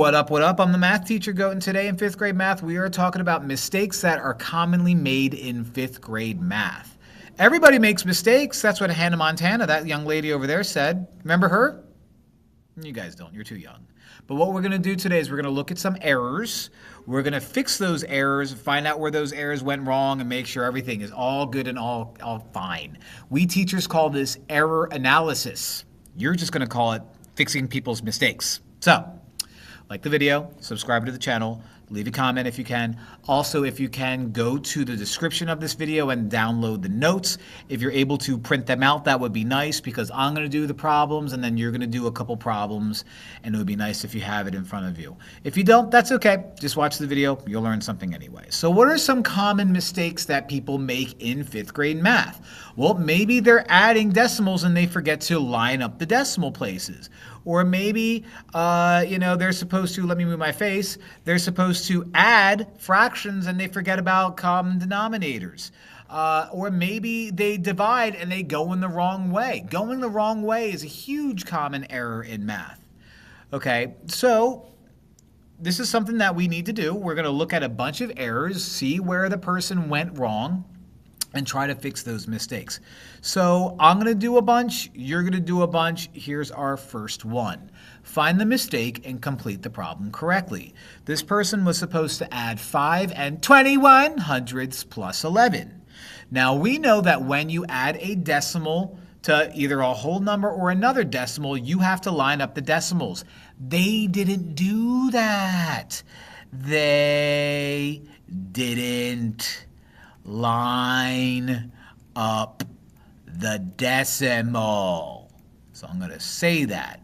What up, what up? I'm the math teacher Goat, and today in 5th grade math, we are talking about mistakes that are commonly made in 5th grade math. Everybody makes mistakes. That's what Hannah Montana, that young lady over there, said. Remember her? You guys don't. You're too young. But what we're going to do today is we're going to look at some errors. We're going to fix those errors, find out where those errors went wrong, and make sure everything is all good and all fine. We teachers call this error analysis. You're just going to call it fixing people's mistakes. So, like the video, subscribe to the channel, leave a comment if you can. Also, if you can, go to the description of this video and download the notes. If you're able to print them out, that would be nice because I'm going to do the problems and then you're going to do a couple problems, and it would be nice if you have it in front of you. If you don't, that's okay. Just watch the video. You'll learn something anyway. So what are some common mistakes that people make in 5th grade math? Well, maybe they're adding decimals and they forget to line up the decimal places. Or maybe, they're supposed to, let me move my face, they're supposed to add fractions and they forget about common denominators. Or maybe they divide and they go in the wrong way. Going the wrong way is a huge common error in math. Okay, so this is something that we need to do. We're going to look at a bunch of errors, see where the person went wrong, and try to fix those mistakes. So I'm going to do a bunch, you're going to do a bunch. Here's our first one. Find the mistake and complete the problem correctly. This person was supposed to add 5 and 21 hundredths plus 11. Now we know that when you add a decimal to either a whole number or another decimal, you have to line up the decimals. They didn't do that. They didn't line up the decimal. So I'm going to say that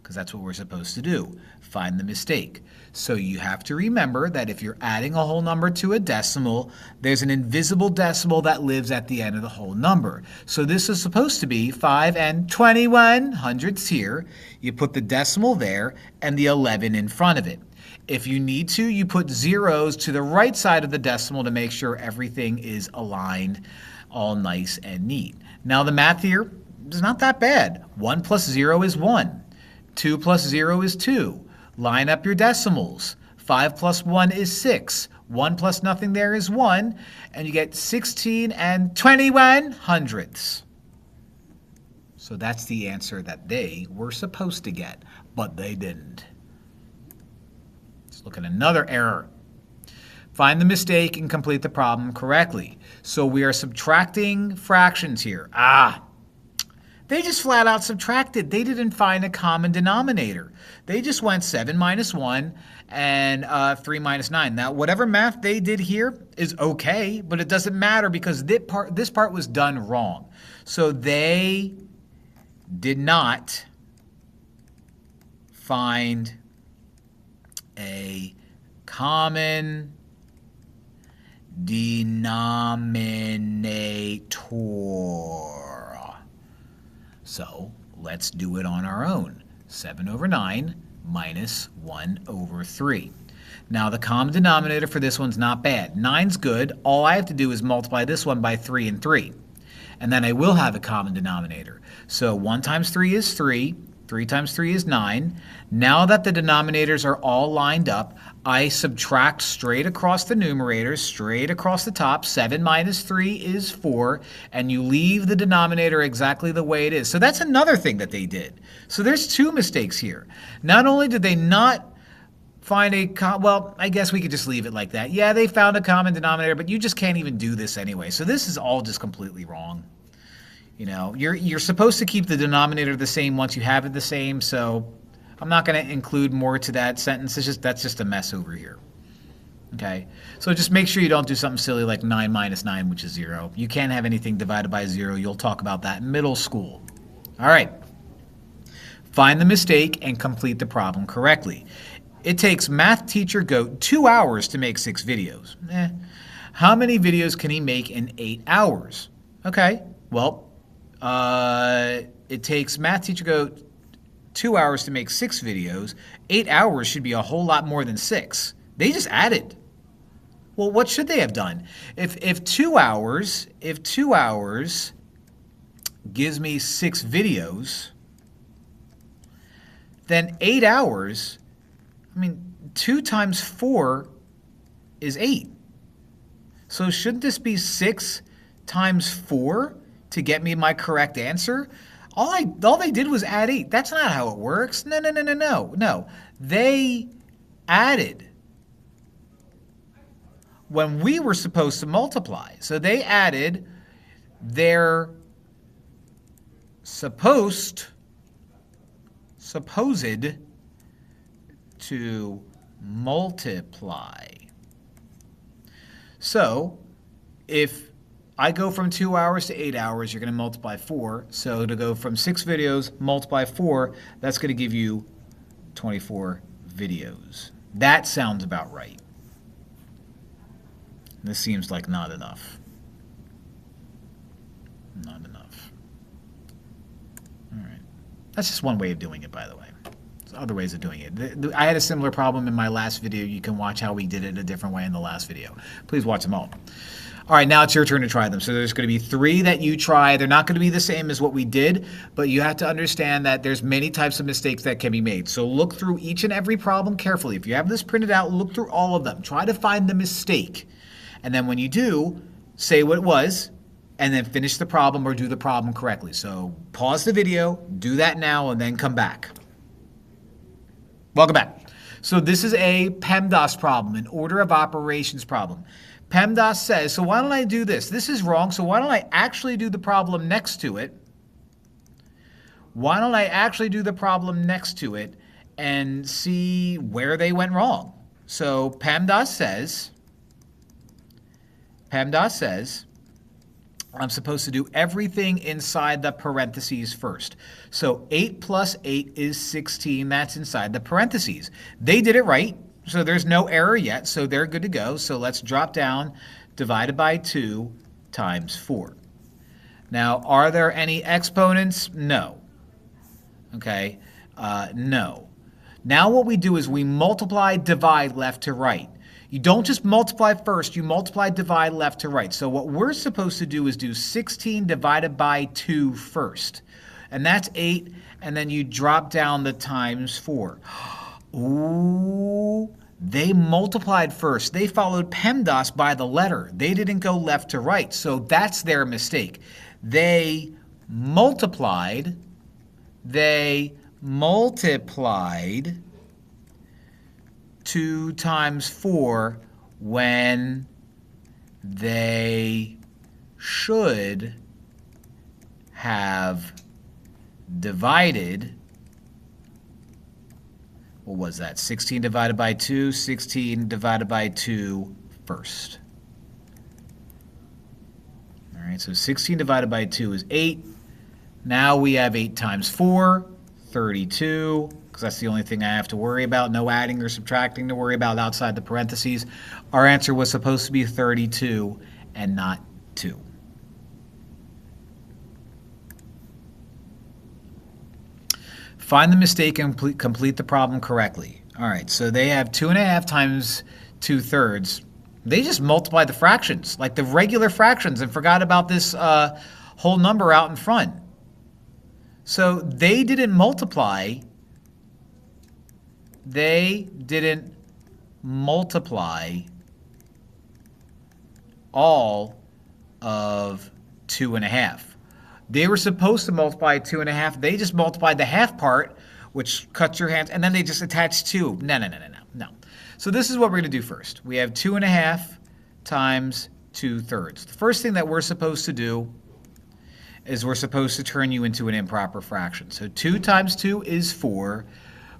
because that's what we're supposed to do. Find the mistake. So you have to remember that if you're adding a whole number to a decimal, there's an invisible decimal that lives at the end of the whole number. So this is supposed to be 5 and 21 hundredths here. You put the decimal there and the 11 in front of it. If you need to, you put zeros to the right side of the decimal to make sure everything is aligned all nice and neat. Now the math here is not that bad. 1 plus 0 is 1. 2 plus 0 is 2. Line up your decimals. 5 plus 1 is 6. 1 plus nothing there is 1. And you get 16 and 21 hundredths. So that's the answer that they were supposed to get, but they didn't. Let's look at another error. Find the mistake and complete the problem correctly. So we are subtracting fractions here. They just flat out subtracted. They didn't find a common denominator. They just went 7 minus 1 and 3 minus 9. Now, whatever math they did here is okay, but it doesn't matter because this part was done wrong. So they did not find a common denominator. So let's do it on our own. 7 over 9 minus 1 over 3. Now the common denominator for this one's not bad. 9's good. All I have to do is multiply this one by 3 and 3. And then I will have a common denominator. So 1 times 3 is 3. 3 times 3 is 9. Now that the denominators are all lined up, I subtract straight across the numerators, straight across the top. 7 minus 3 is 4, and you leave the denominator exactly the way it is. So that's another thing that they did. So there's 2 mistakes here. Not only did they not find well, I guess we could just leave it like that. Yeah, they found a common denominator, but you just can't even do this anyway. So this is all just completely wrong. You know, you're supposed to keep the denominator the same once you have it the same, so I'm not going to include more to that sentence. That's just a mess over here. Okay, so just make sure you don't do something silly like 9 minus 9, which is 0. You can't have anything divided by 0. You'll talk about that in middle school. All right, find the mistake and complete the problem correctly. It takes math teacher Goat 2 hours to make 6 videos. How many videos can he make in 8 hours? Okay, well, it takes math teacher Goat 2 hours to make 6 videos. 8 hours should be a whole lot more than 6. They just added. Well, what should they have done? If 2 hours gives me 6 videos, then 8 hours I mean, 2 times 4 is 8. So shouldn't this be 6 times 4 to get me my correct answer? All they did was add 8. That's not how it works. No, no, no, no, no. No. They added when we were supposed to multiply. So they added their supposed to multiply. So if I go from 2 hours to 8 hours, you're going to multiply 4. So to go from 6 videos, multiply 4, that's going to give you 24 videos. That sounds about right. This seems like not enough. Not enough. All right. That's just one way of doing it, by the way. There's other ways of doing it. I had a similar problem in my last video. You can watch how we did it a different way in the last video. Please watch them all. All right, now it's your turn to try them. So there's going to be 3 that you try. They're not going to be the same as what we did, but you have to understand that there's many types of mistakes that can be made. So look through each and every problem carefully. If you have this printed out, look through all of them. Try to find the mistake. And then when you do, say what it was, and then finish the problem or do the problem correctly. So pause the video, do that now, and then come back. Welcome back. So this is a PEMDAS problem, an order of operations problem. PEMDAS says, so why don't I do this? This is wrong, so why don't I actually do the problem next to it? Why don't I actually do the problem next to it and see where they went wrong? So PEMDAS says, I'm supposed to do everything inside the parentheses first. So 8 plus 8 is 16. That's inside the parentheses. They did it right, so there's no error yet, so they're good to go. So let's drop down, divided by 2 times 4. Now, are there any exponents? No. Okay, no. Now what we do is we multiply, divide left to right. You don't just multiply first, you multiply, divide left to right. So what we're supposed to do is do 16 divided by 2 first. And that's 8, and then you drop down the times 4. Ooh, they multiplied first. They followed PEMDAS by the letter. They didn't go left to right, so that's their mistake. They multiplied 2 times 4 when they should have divided, what was that, 16 divided by 2, 16 divided by 2 first. All right, so 16 divided by 2 is 8. Now we have 8 times 4, 32. That's the only thing I have to worry about. No adding or subtracting to worry about outside the parentheses. Our answer was supposed to be 32 and not 2. Find the mistake and complete the problem correctly. All right, so they have 2.5 times 2/3. They just multiplied the fractions, like the regular fractions, and forgot about this whole number out in front. So they didn't multiply all of 2.5. They were supposed to multiply 2.5. They just multiplied the half part, which cuts your hands, and then they just attached 2. No. So this is what we're going to do first. We have 2.5 times 2/3. The first thing that we're supposed to do is we're supposed to turn you into an improper fraction. So 2 times 2 is 4.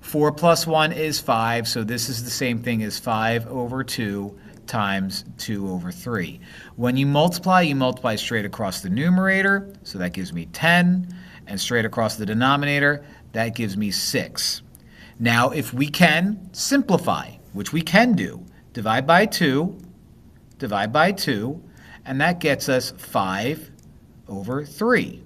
4 plus 1 is 5, so this is the same thing as 5 over 2 times 2 over 3. When you multiply straight across the numerator, so that gives me 10, and straight across the denominator, that gives me 6. Now, if we can simplify, which we can do, divide by 2, and that gets us 5 over 3.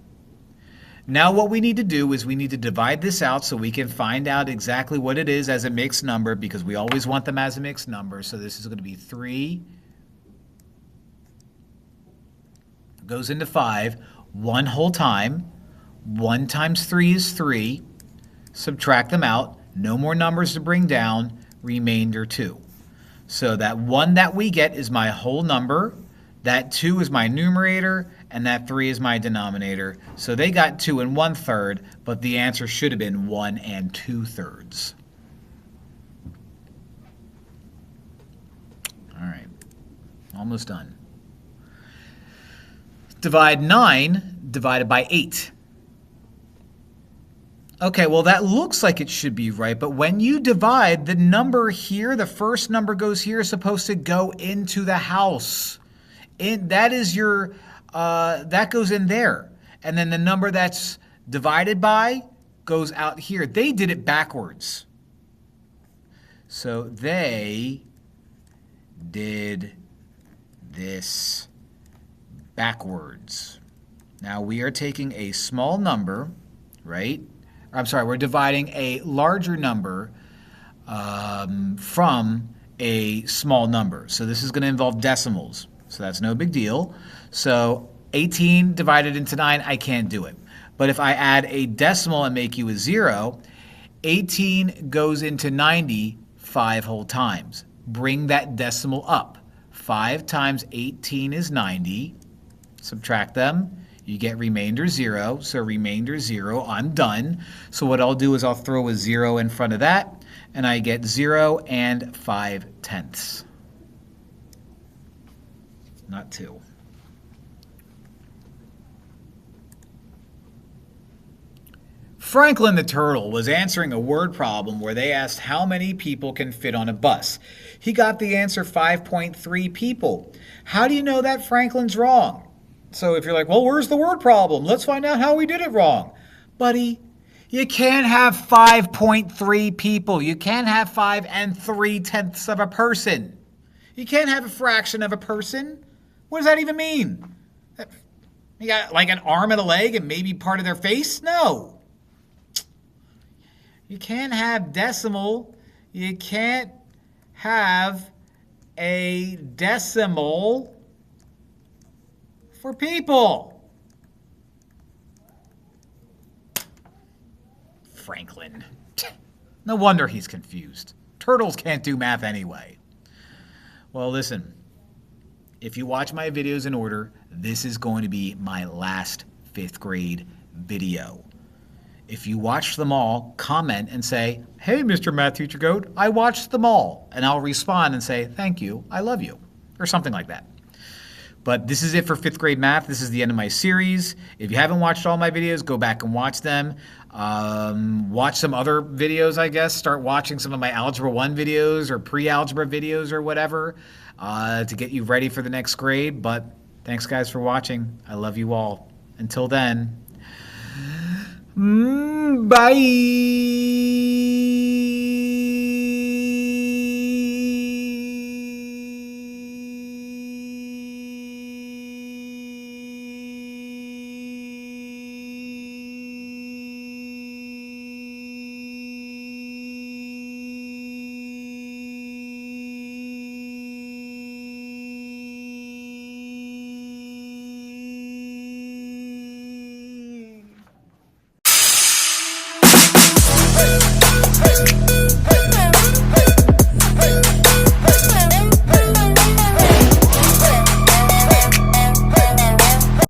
Now what we need to do is we need to divide this out so we can find out exactly what it is as a mixed number, because we always want them as a mixed number. So this is going to be 3 goes into 5 one whole time. 1 times 3 is 3. Subtract them out. No more numbers to bring down. remainder 2. So that 1 that we get is my whole number, that 2 is my numerator, and that 3 is my denominator. So they got 2 1/3, but the answer should have been 1 2/3. All right, almost done. Divide 9 divided by 8. Okay, well that looks like it should be right, but when you divide, the number here, the first number goes here, is supposed to go into the house. That is your, that goes in there. And then the number that's divided by goes out here. They did it backwards. So they did this backwards. Now we are taking a small number, right? I'm sorry, we're dividing a larger number from a small number. So this is going to involve decimals. So that's no big deal. So 18 divided into 9, I can't do it. But if I add a decimal and make you a 0, 18 goes into 90 5 whole times. Bring that decimal up. 5 times 18 is 90. Subtract them. You get remainder 0, so remainder 0, I'm done. So what I'll do is I'll throw a 0 in front of that, and I get 0 5/10. Not 2. Franklin the Turtle was answering a word problem where they asked how many people can fit on a bus. He got the answer 5.3 people. How do you know that Franklin's wrong? So if you're like, well, where's the word problem? Let's find out how we did it wrong. Buddy, you can't have 5.3 people. You can't have 5 3/10 of a person. You can't have a fraction of a person. What does that even mean? You got like an arm and a leg and maybe part of their face? No. You can't have decimal. You can't have a decimal for people. Franklin. No wonder he's confused. Turtles can't do math anyway. Well, listen. If you watch my videos in order, this is going to be my last 5th grade video. If you watch them all, comment and say, hey, Mr. Math Teacher Goat, I watched them all. And I'll respond and say, thank you, I love you, or something like that. But this is it for 5th grade math. This is the end of my series. If you haven't watched all my videos, go back and watch them. Watch some other videos, I guess. Start watching some of my Algebra 1 videos or pre-algebra videos or whatever to get you ready for the next grade. But thanks, guys, for watching. I love you all. Until then, bye.